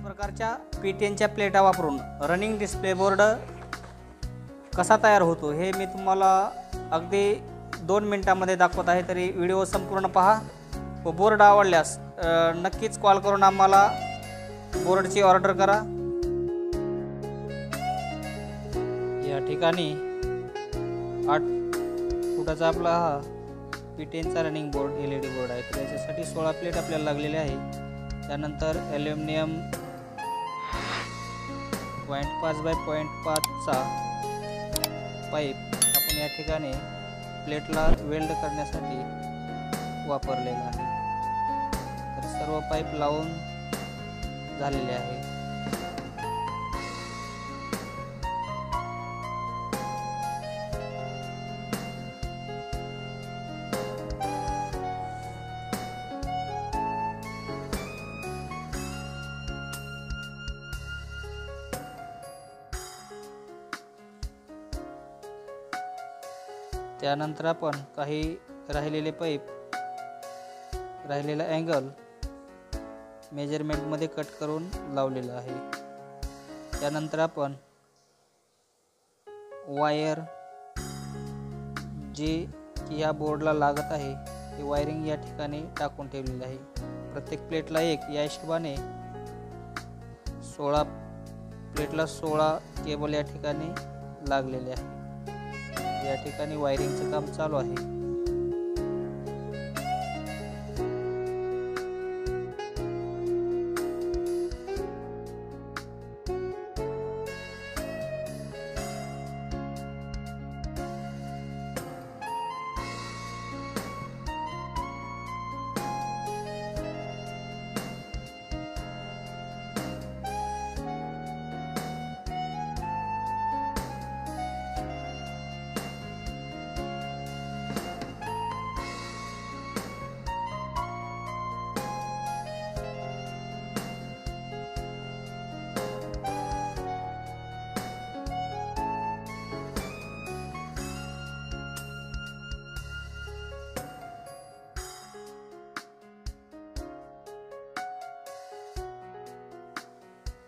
प्रकारच्या P10च्या प्लेटा वापरून रनिंग डिस्प्ले बोर्ड कसा तयार होतो हे मी तुम्हाला अगदी 2 मिनिटांमध्ये दाखवत आहे। तरी व्हिडिओ संपूर्ण पहा व बोर्ड आवडल्यास नक्कीच कॉल करून आम्हाला बोर्डची ऑर्डर करा। या ठिकाणी 8 फुटाचा आपला हा P10चा रनिंग बोर्ड LED बोर्ड आहे। तर याच्यासाठी 16 प्लेट आपल्याला लागलेले आहे। त्यानंतर ॲल्युमिनियम 0.5 बाय 0.5 चा पाईप आपण या ठिकाणी प्लेटला वेल्ड करण्यासाठी वापरलेला आहे। तर सर्व पाईप लावून झालेले आहे। त्यानंतर आपण काही राहिलेले पाईप राहिलेला अँगल मेजरमेंटमध्ये कट करून लावलेला आहे। त्यानंतर आपण वायर जे की या बोर्डला लागत आहे ते वायरिंग या ठिकाणी टाकून ठेवलेले आहे। प्रत्येक प्लेटला एक या हिशोबाने 16 प्लेटला 16 केबल या ठिकाणी लागलेले आहे। या ठिकाणी वायरिंगचं काम चालू आहे।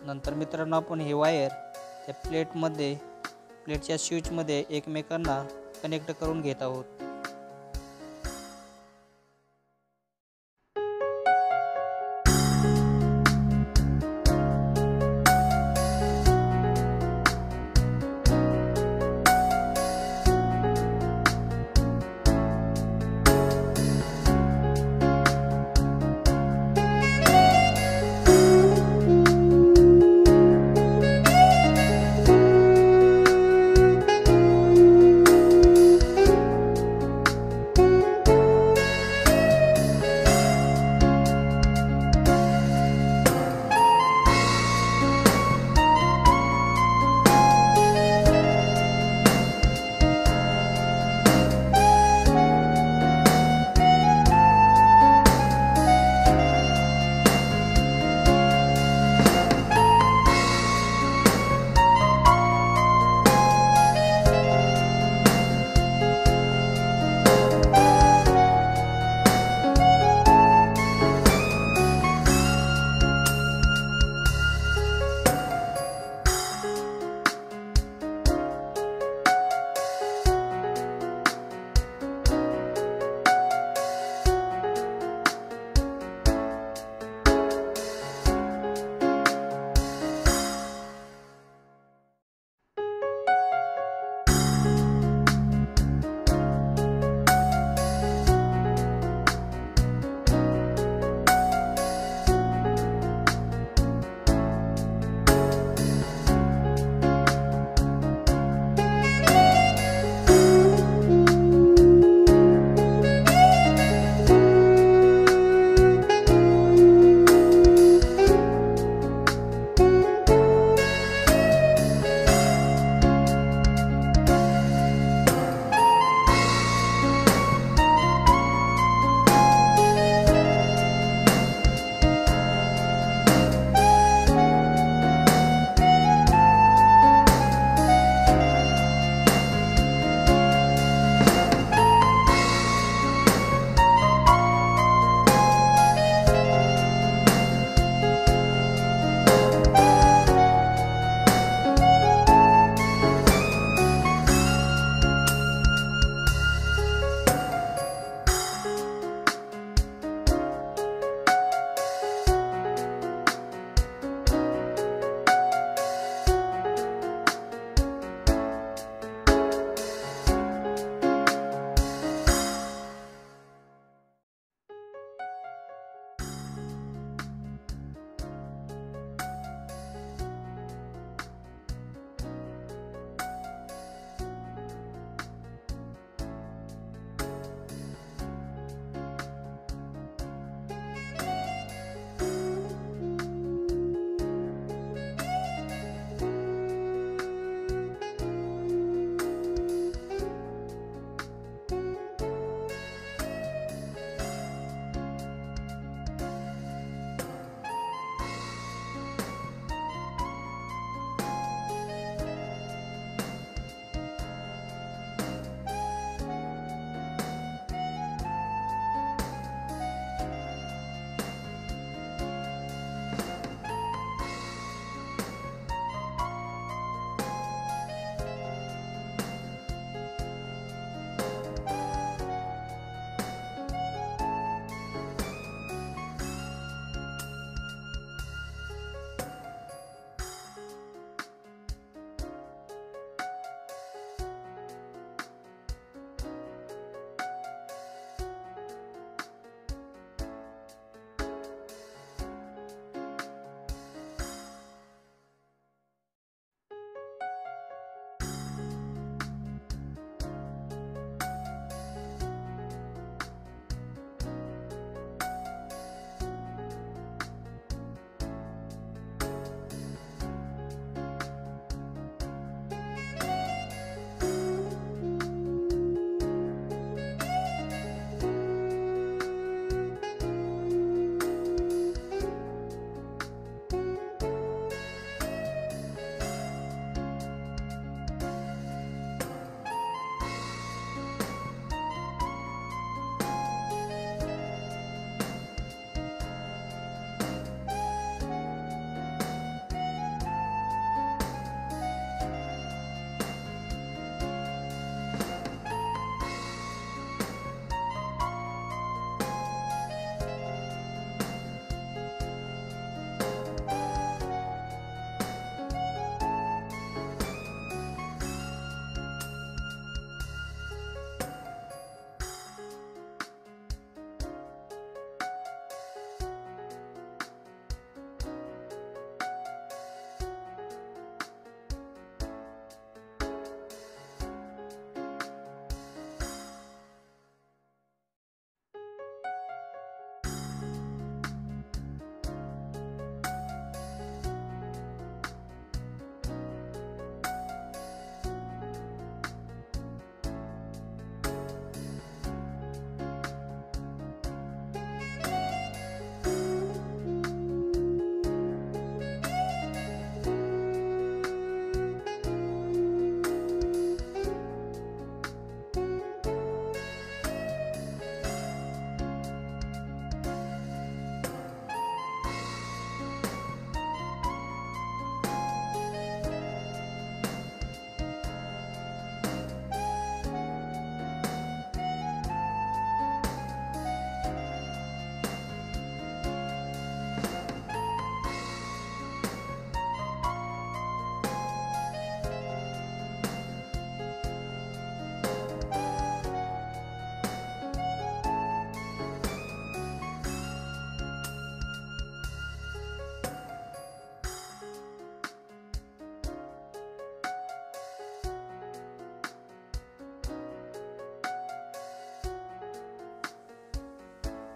नंतर मित्रांनो आपण ही वायर त्या प्लेटच्या स्विचमध्ये एकमेकांना कनेक्ट करून घेत आहोत।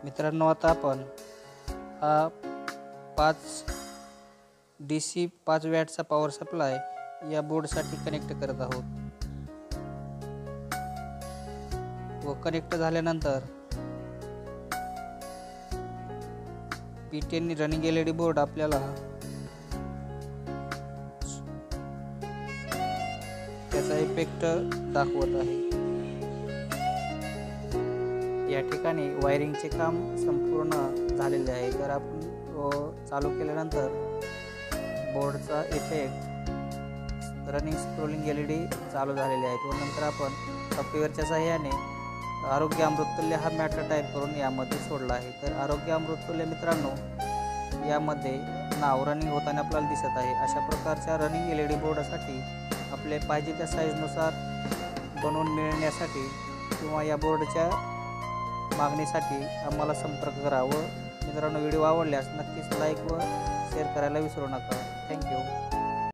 मित्रांनो, आता आपण हा 5 वॅटचा पॉवर सप्लाय या बोर्डसाठी कनेक्ट करत आहोत व कनेक्ट झाल्यानंतर P10 रनिंग LED बोर्ड आपल्याला त्याचा इफेक्ट दाखवत आहे। या ठिकाणी वायरिंगचे काम संपूर्ण झालेले आहे। तर आपण चालू केल्यानंतर बोर्डचा इफेक्ट रनिंग स्क्रोलिंग LED चालू झालेले आहेत व नंतर आपण सॉफ्टवेअरच्या सहाय्याने आरोग्य अमृततुल्य हा मॅटर टाईप करून यामध्ये सोडला आहे। तर आरोग्य अमृततुल्य मित्रांनो, यामध्ये नाव रनिंग होताना आपल्याला दिसत आहे। अशा प्रकारच्या रनिंग LED बोर्डासाठी आपले पाहिजे त्या साईजनुसार बनवून मिळण्यासाठी किंवा या बोर्डच्या मागणीसाठी आम्हाला संपर्क करा व मित्रांनो, व्हिडिओ आवडल्यास नक्कीच लाईक व शेअर करायला विसरू नका। थँक्यू।